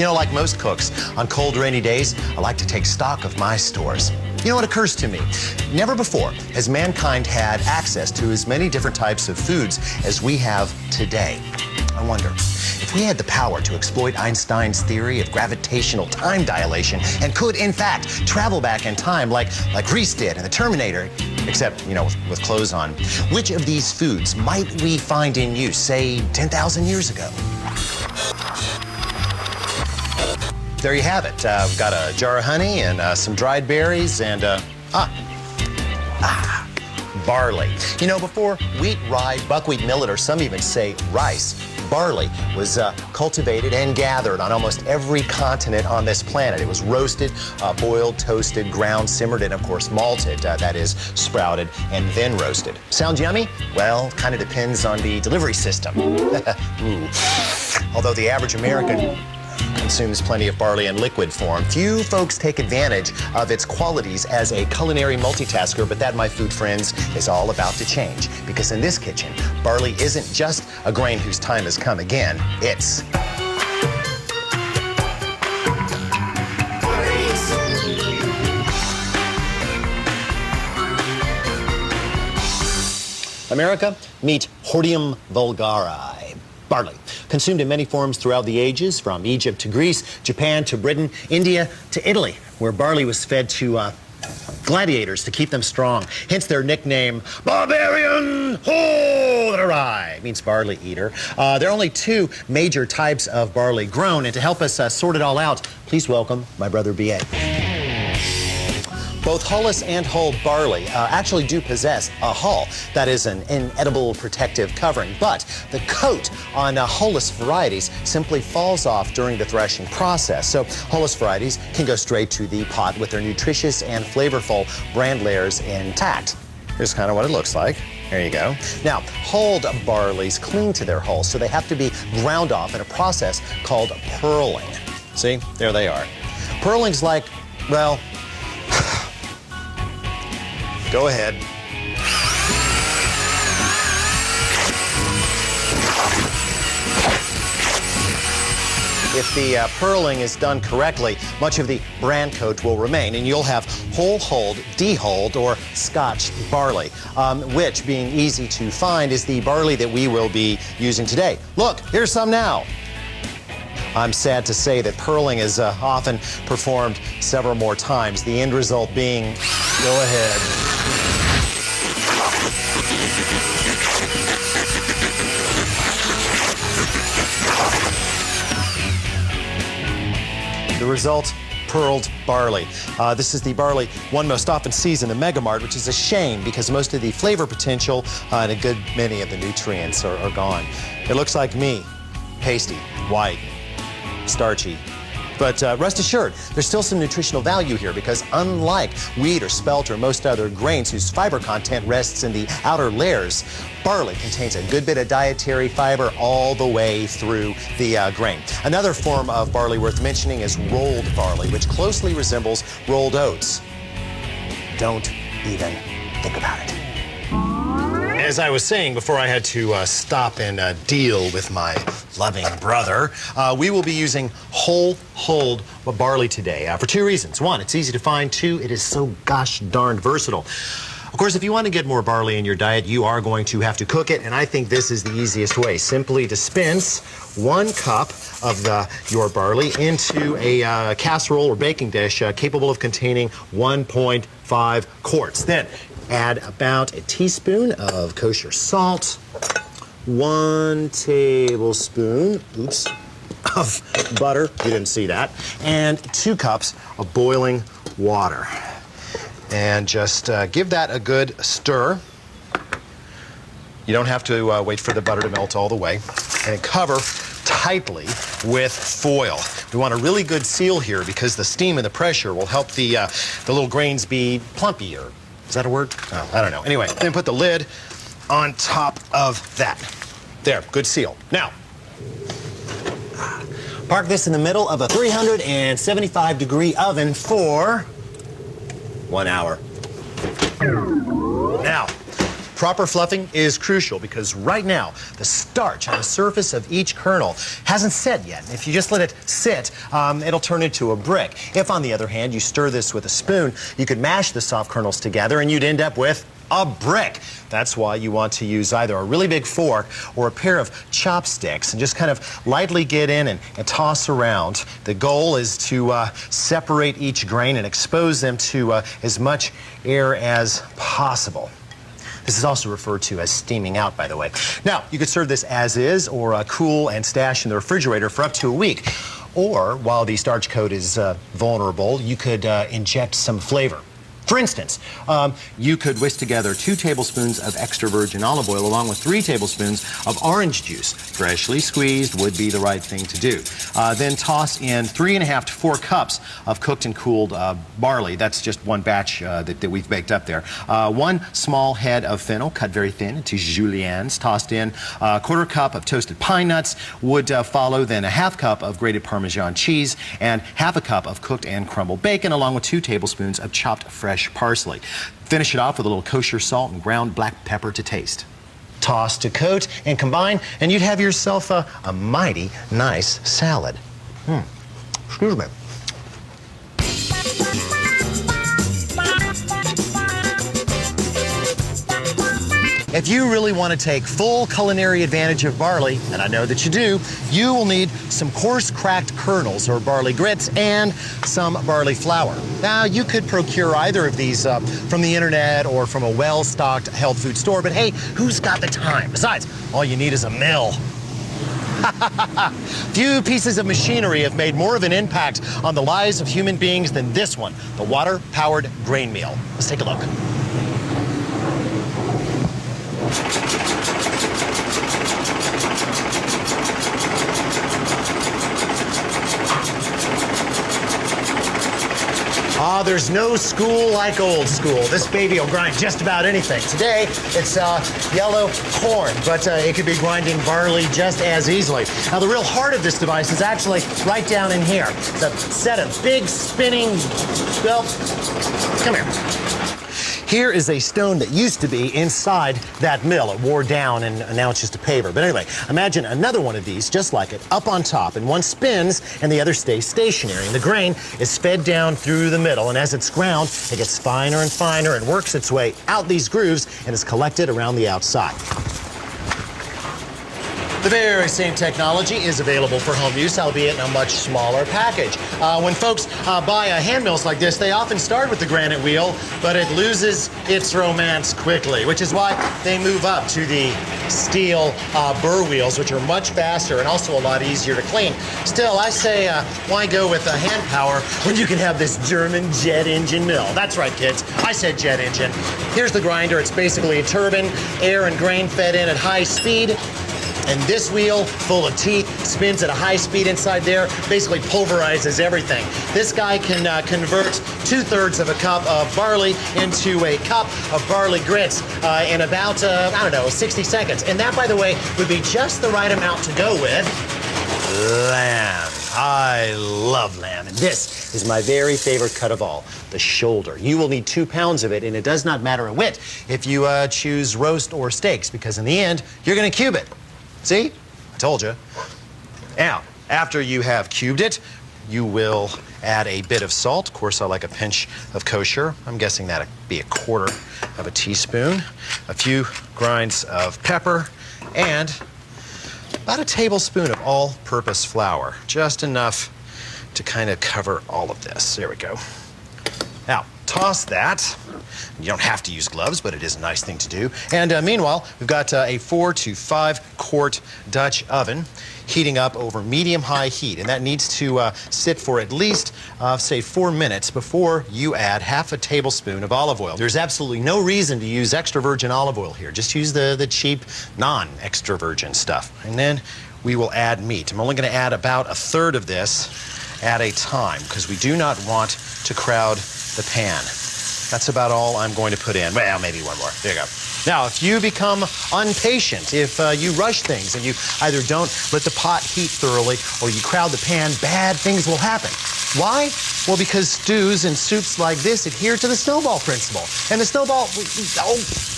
You know, like most cooks, on cold, rainy days, I like to take stock of my stores. You know what occurs to me? Never before has mankind had access to as many different types of foods as we have today. I wonder, if we had the power to exploit Einstein's theory of gravitational time dilation and could, in fact, travel back in time like Reese did in the Terminator, except, you know, with clothes on, which of these foods might we find in use, say, 10,000 years ago? There you have it. We've got a jar of honey and some dried berries and, barley. You know, before wheat, rye, buckwheat, millet, or some even say rice, barley was cultivated and gathered on almost every continent on this planet. It was roasted, boiled, toasted, ground, simmered, and of course malted, that is sprouted and then roasted. Sounds yummy? Well, kind of depends on the delivery system. Ooh. Although the average American consumes plenty of barley in liquid form, few folks take advantage of its qualities as a culinary multitasker, but that, my food friends, is all about to change. Because in this kitchen, barley isn't just a grain whose time has come again, it's... America, meet Hordeum vulgari, barley. Consumed in many forms throughout the ages, from Egypt to Greece, Japan to Britain, India to Italy, where barley was fed to gladiators to keep them strong. Hence their nickname, Barbarian Hordeum, means barley eater. There are only two major types of barley grown, and to help us sort it all out, please welcome my brother B.A. Both hulless and hulled barley actually do possess a hull, that is an inedible protective covering, but the coat on hulless varieties simply falls off during the threshing process. So hulless varieties can go straight to the pot with their nutritious and flavorful bran layers intact. Here's kind of what it looks like. There you go. Now, hulled barleys cling to their hulls, so they have to be ground off in a process called pearling. See, there they are. Pearling's like, well, go ahead. If the pearling is done correctly, much of the bran coat will remain, and you'll have whole-hulled, dehulled, or Scotch barley, which, being easy to find, is the barley that we will be using today. Look, here's some now. I'm sad to say that pearling is often performed several more times, the end result being, go ahead. The result, pearled barley. This is the barley one most often sees in the Mega Mart, which is a shame because most of the flavor potential and a good many of the nutrients are gone. It looks like me, pasty, white, starchy. But rest assured, there's still some nutritional value here because unlike wheat or spelt or most other grains whose fiber content rests in the outer layers, barley contains a good bit of dietary fiber all the way through the grain. Another form of barley worth mentioning is rolled barley, which closely resembles rolled oats. Don't even think about it. As I was saying before I had to stop and deal with my loving brother, we will be using whole-hulled barley today for two reasons. One, it's easy to find. Two, it is so gosh darned versatile. Of course, if you want to get more barley in your diet, you are going to have to cook it, and I think this is the easiest way. Simply dispense 1 cup of your barley into a casserole or baking dish capable of containing 1.5 quarts. Then add about a teaspoon of kosher salt, 1 tablespoon, of butter, you didn't see that, and 2 cups of boiling water. And just give that a good stir. You don't have to wait for the butter to melt all the way. And cover tightly with foil. We want a really good seal here because the steam and the pressure will help the little grains be plumpier. Is that a word? Oh, I don't know. Anyway, then put the lid on top of that. There, good seal. Now, park this in the middle of a 375-degree oven for 1 hour. Now, proper fluffing is crucial because right now the starch on the surface of each kernel hasn't set yet. If you just let it sit, it'll turn into a brick. If, on the other hand, you stir this with a spoon, you could mash the soft kernels together and you'd end up with a brick. That's why you want to use either a really big fork or a pair of chopsticks and just kind of lightly get in and toss around. The goal is to separate each grain and expose them to as much air as possible. This is also referred to as steaming out, by the way. Now, you could serve this as is or cool and stash in the refrigerator for up to a week. Or, while the starch coat is vulnerable, you could inject some flavor. For instance, you could whisk together 2 tablespoons of extra virgin olive oil along with 3 tablespoons of orange juice. Freshly squeezed would be the right thing to do. Then toss in 3.5 to 4 cups of cooked and cooled barley. That's just one batch that we've baked up there. 1 small head of fennel, cut very thin into juliennes. Tossed in a 1/4 cup of toasted pine nuts would follow, then a 1/2 cup of grated Parmesan cheese and 1/2 cup of cooked and crumbled bacon along with 2 tablespoons of chopped fresh parsley. Finish it off with a little kosher salt and ground black pepper to taste. Toss to coat and combine, and you'd have yourself a mighty nice salad. Excuse me. If you really want to take full culinary advantage of barley, and I know that you do, you will need some coarse cracked kernels or barley grits and some barley flour. Now, you could procure either of these from the internet or from a well-stocked health food store, but hey, who's got the time? Besides, all you need is a mill. Few pieces of machinery have made more of an impact on the lives of human beings than this one, the water-powered grain mill. Let's take a look. There's no school like old school. This baby will grind just about anything. Today, it's yellow corn, but it could be grinding barley just as easily. Now, the real heart of this device is actually right down in here. It's a set of big spinning, well, come here. Here is a stone that used to be inside that mill. It wore down and now it's just a paver. But anyway, imagine another one of these just like it up on top, and one spins and the other stays stationary. And the grain is fed down through the middle, and as it's ground, it gets finer and finer and works its way out these grooves and is collected around the outside. The very same technology is available for home use, albeit in a much smaller package. When folks buy hand mills like this, they often start with the granite wheel, but it loses its romance quickly, which is why they move up to the steel burr wheels, which are much faster and also a lot easier to clean. Still, I say, why go with hand power when you can have this German jet engine mill? That's right, kids. I said jet engine. Here's the grinder. It's basically a turbine, air and grain fed in at high speed. And this wheel, full of teeth, spins at a high speed inside there, basically pulverizes everything. This guy can convert 2/3 of a cup of barley into a cup of barley grits in about, 60 seconds. And that, by the way, would be just the right amount to go with lamb. I love lamb, and this is my very favorite cut of all, the shoulder. You will need 2 pounds of it, and it does not matter a whit if you choose roast or steaks, because in the end, you're going to cube it. See? I told you. Now, after you have cubed it, you will add a bit of salt. Of course, I like a pinch of kosher. I'm guessing that'd be a 1/4 of a teaspoon. A few grinds of pepper, and about a tablespoon of all-purpose flour. Just enough to kind of cover all of this. There we go. Now, toss that. You don't have to use gloves, but it is a nice thing to do. And meanwhile, we've got a 4 to 5 quart Dutch oven heating up over medium-high heat. And that needs to sit for at least, say, 4 minutes before you add 1/2 tablespoon of olive oil. There's absolutely no reason to use extra virgin olive oil here. Just use the cheap, non-extra virgin stuff. And then we will add meat. I'm only going to add about 1/3 of this at a time because we do not want to crowd the pan. That's about all I'm going to put in. Well, maybe one more. There you go. Now, if you become impatient, if you rush things and you either don't let the pot heat thoroughly or you crowd the pan, bad things will happen. Why? Well, because stews and soups like this adhere to the snowball principle. And the snowball,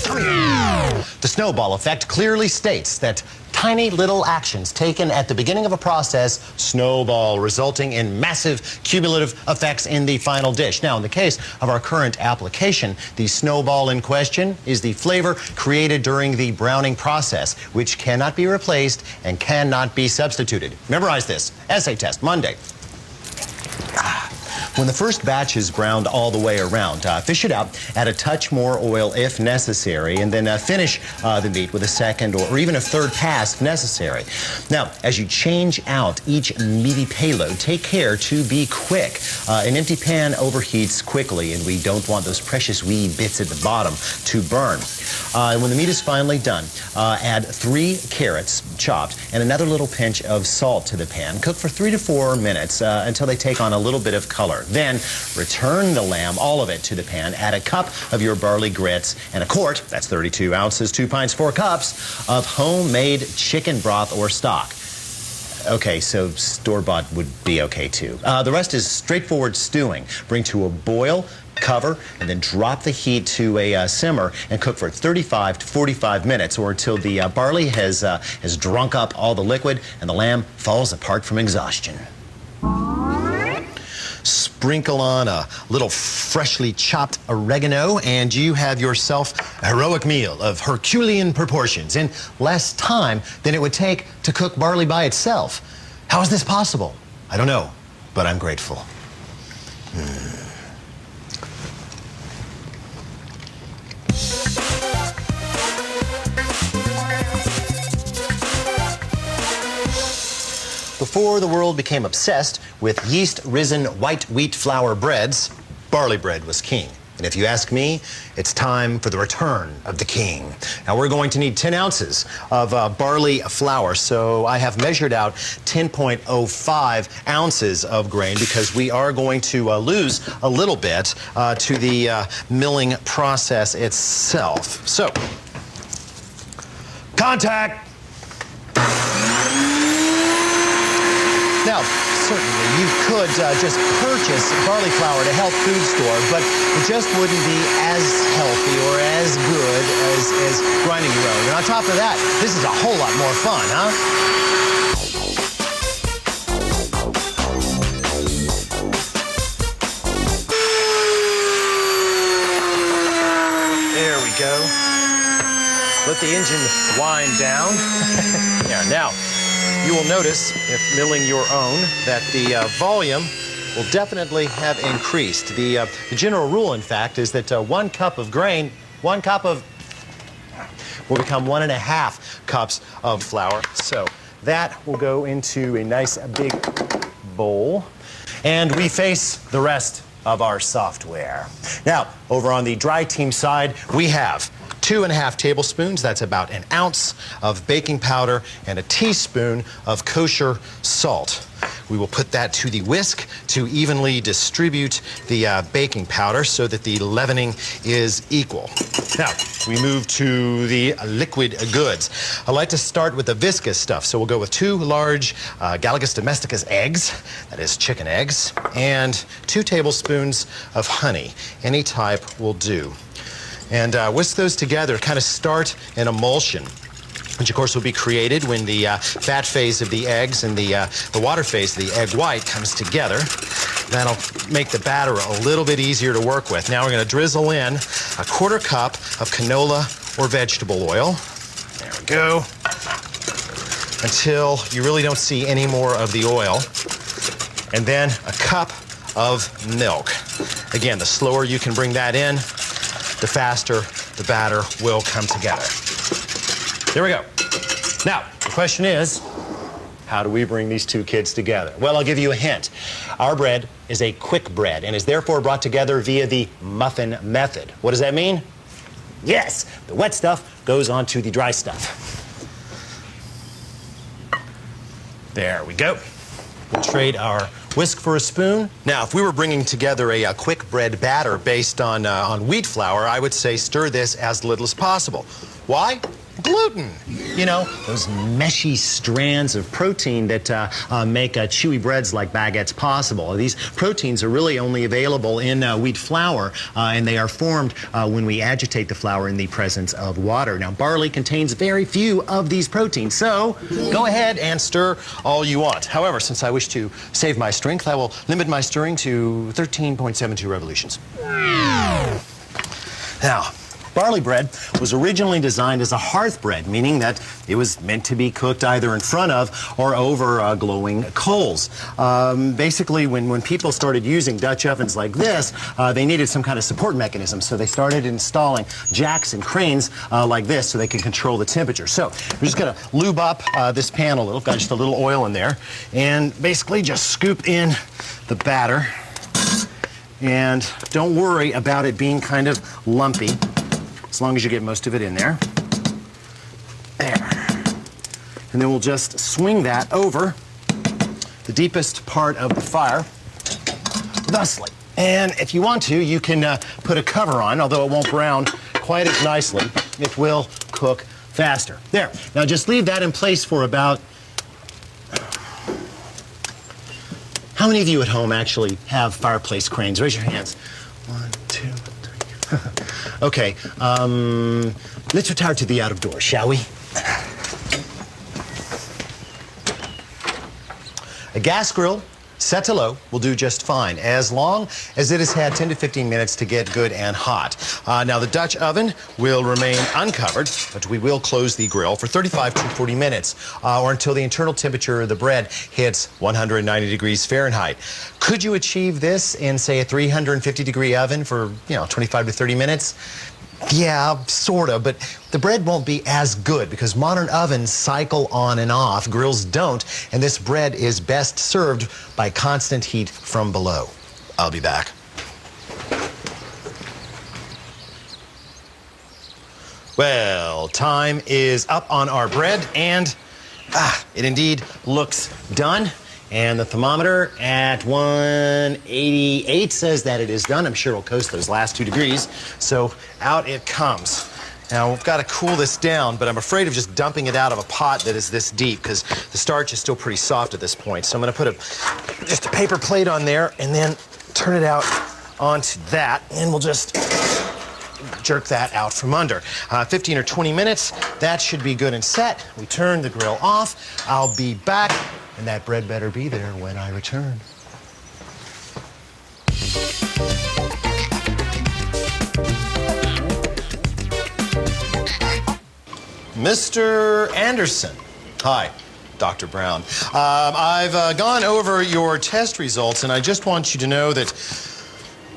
The snowball effect clearly states that tiny little actions taken at the beginning of a process snowball, resulting in massive cumulative effects in the final dish. Now, in the case of our current application, the snowball in question is the flavor created during the browning process, which cannot be replaced and cannot be substituted. Memorize this. Essay test, Monday. When the first batch is browned all the way around, fish it out, add a touch more oil if necessary, and then finish the meat with a second or even a third pass if necessary. Now, as you change out each meaty payload, take care to be quick. An empty pan overheats quickly, and we don't want those precious wee bits at the bottom to burn. When the meat is finally done, add 3 carrots chopped and another little pinch of salt to the pan. Cook for 3 to 4 minutes until they take on a little bit of color. Then return the lamb, all of it, to the pan. Add a cup of your barley grits and a quart, that's 32 ounces, 2 pints, 4 cups of homemade chicken broth or stock. Okay, so store-bought would be okay too. The rest is straightforward stewing. Bring to a boil, cover, and then drop the heat to a simmer and cook for 35 to 45 minutes or until the barley has drunk up all the liquid and the lamb falls apart from exhaustion. Sprinkle on a little freshly chopped oregano, and you have yourself a heroic meal of Herculean proportions in less time than it would take to cook barley by itself. How is this possible? I don't know, but I'm grateful. Before the world became obsessed with yeast-risen white wheat flour breads, barley bread was king. And if you ask me, it's time for the return of the king. Now, we're going to need 10 ounces of barley flour, so I have measured out 10.05 ounces of grain because we are going to lose a little bit to the milling process itself. So, contact! Now, certainly you could just purchase barley flour at a health food store, but it just wouldn't be as healthy or as good as grinding your own. And on top of that, this is a whole lot more fun, huh? There we go. Let the engine wind down. There, now. You will notice, if milling your own, that the volume will definitely have increased. The general rule, in fact, is that 1 cup of grain, 1 cup of will become 1.5 cups of flour. So that will go into a nice big bowl, and we face the rest of our software. Now, over on the dry team side, we have 2.5 tablespoons, that's about 1 ounce of baking powder, and a teaspoon of kosher salt. We will put that to the whisk to evenly distribute the baking powder so that the leavening is equal. Now, we move to the liquid goods. I like to start with the viscous stuff, so we'll go with 2 large Gallicus domesticus eggs, that is chicken eggs, and 2 tablespoons of honey. Any type will do. And whisk those together, kind of start an emulsion, which of course will be created when the fat phase of the eggs and the water phase of the egg white comes together. That'll make the batter a little bit easier to work with. Now we're going to drizzle in a 1/4 cup of canola or vegetable oil. There we go. Until you really don't see any more of the oil. And then a cup of milk. Again, the slower you can bring that in, the faster the batter will come together. There we go. Now, the question is, how do we bring these 2 kids together? Well, I'll give you a hint. Our bread is a quick bread and is therefore brought together via the muffin method. What does that mean? Yes, the wet stuff goes onto the dry stuff. There we go. We'll trade our whisk for a spoon. Now, if we were bringing together a quick bread batter based on wheat flour, I would say stir this as little as possible. Why? gluten. You know, those meshy strands of protein that make chewy breads like baguettes possible. These proteins are really only available in wheat flour, and they are formed when we agitate the flour in the presence of water. Now, barley contains very few of these proteins, so go ahead and stir all you want. However, since I wish to save my strength, I will limit my stirring to 13.72 revolutions. Now, barley bread was originally designed as a hearth bread, meaning that it was meant to be cooked either in front of or over glowing coals. Basically, when people started using Dutch ovens like this, they needed some kind of support mechanism, so they started installing jacks and cranes like this so they could control the temperature. So we're just going to lube up this pan a little, got just a little oil in there, and basically just scoop in the batter. And don't worry about it being kind of lumpy, as long as you get most of it in there. There. And then we'll just swing that over the deepest part of the fire, thusly. And if you want to, you can put a cover on, although it won't brown quite as nicely. It will cook faster. There. Now just leave that in place for about... How many of you at home actually have fireplace cranes? Raise your hands. 1, 2, 3. Okay, let's retire to the out of doors, shall we? A gas grill set to low will do just fine, as long as it has had 10 to 15 minutes to get good and hot. Now, the Dutch oven will remain uncovered, but we will close the grill for 35 to 40 minutes, or until the internal temperature of the bread hits 190 degrees Fahrenheit. Could you achieve this in, say, a 350-degree oven for, 25 to 30 minutes? Yeah, sort of, but the bread won't be as good because modern ovens cycle on and off, grills don't, and this bread is best served by constant heat from below. I'll be back. Well, time is up on our bread, and it indeed looks done. And the thermometer at 188 says that it is done. I'm sure it'll coast those last 2 degrees. So out it comes. Now, we've got to cool this down, but I'm afraid of just dumping it out of a pot that is this deep because the starch is still pretty soft at this point. So I'm going to put just a paper plate on there and then turn it out onto that, and we'll just jerk that out from under. 15 or 20 minutes, that should be good and set. We turn the grill off. I'll be back. And that bread better be there when I return. Mr. Anderson. Hi, Dr. Brown. I've gone over your test results, and I just want you to know that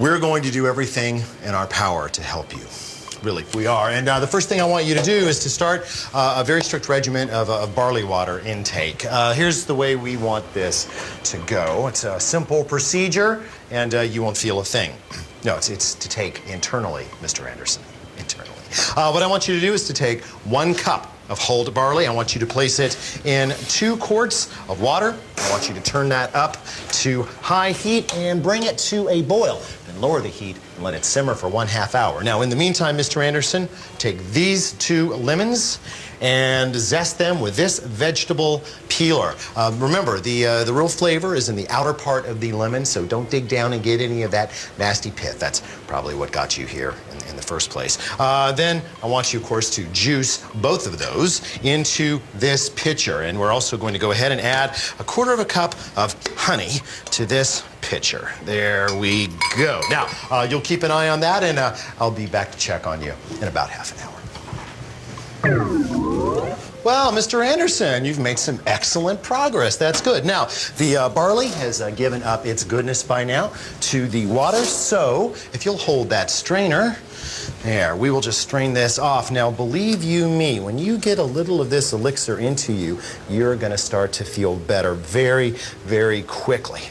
we're going to do everything in our power to help you. Really, we are. And the first thing I want you to do is to start a very strict regimen of barley water intake. Here's the way we want this to go. It's a simple procedure, and you won't feel a thing. No, it's to take internally, Mr. Anderson, internally. What I want you to do is to take 1 cup of hulled barley. I want you to place it in 2 quarts of water. I want you to turn that up to high heat and bring it to a boil. Then lower the heat and let it simmer for 1/2 hour. Now, in the meantime, Mr. Anderson, take these 2 lemons and zest them with this vegetable peeler. Remember, the real flavor is in the outer part of the lemon, so don't dig down and get any of that nasty pith. That's probably what got you here in the first place. Then I want you, of course, to juice both of those into this pitcher. And we're also going to go ahead and add 1/4 cup of honey to this pitcher. There we go. Now, you'll keep an eye on that, and I'll be back to check on you in about ½ an hour. Well, Mr. Anderson, you've made some excellent progress. That's good. Now, the barley has given up its goodness by now to the water, so if you'll hold that strainer, there, we will just strain this off. Now, believe you me, when you get a little of this elixir into you, you're going to start to feel better very, very quickly.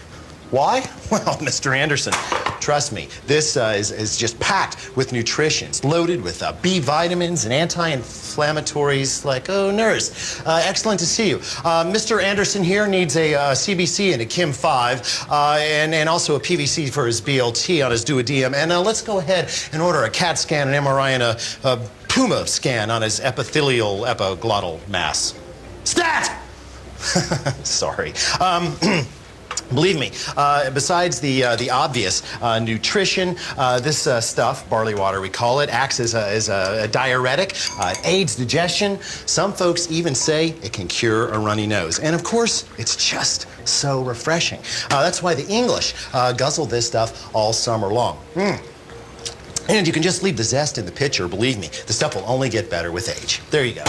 Why? Well, Mr. Anderson, trust me, this is just packed with nutrition. It's loaded with B vitamins and anti-inflammatories like, oh, nurse. Excellent to see you. Mr. Anderson here needs a CBC and a Kim 5, and also a PVC for his BLT on his duodenum. And let's go ahead and order a CAT scan, an MRI, and a puma scan on his epithelial epiglottal mass. Stat! Sorry. Believe me, besides the obvious nutrition, this stuff, barley water we call it, acts as a diuretic. It aids digestion. Some folks even say it can cure a runny nose. And of course, it's just so refreshing. That's why the English guzzle this stuff all summer long. And you can just leave the zest in the pitcher, believe me. The stuff will only get better with age. There you go.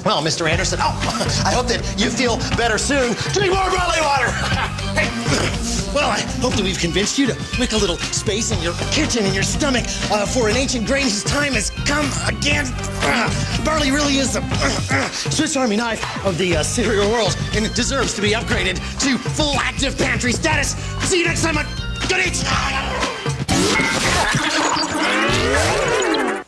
Well, Mr. Anderson, I hope that you feel better soon. Drink more barley water! Hey. Well, I hope that we've convinced you to make a little space in your kitchen and your stomach for an ancient grain whose time has come again. Barley really is the Swiss Army knife of the cereal world, and it deserves to be upgraded to full active pantry status. See you next time on Good Eats!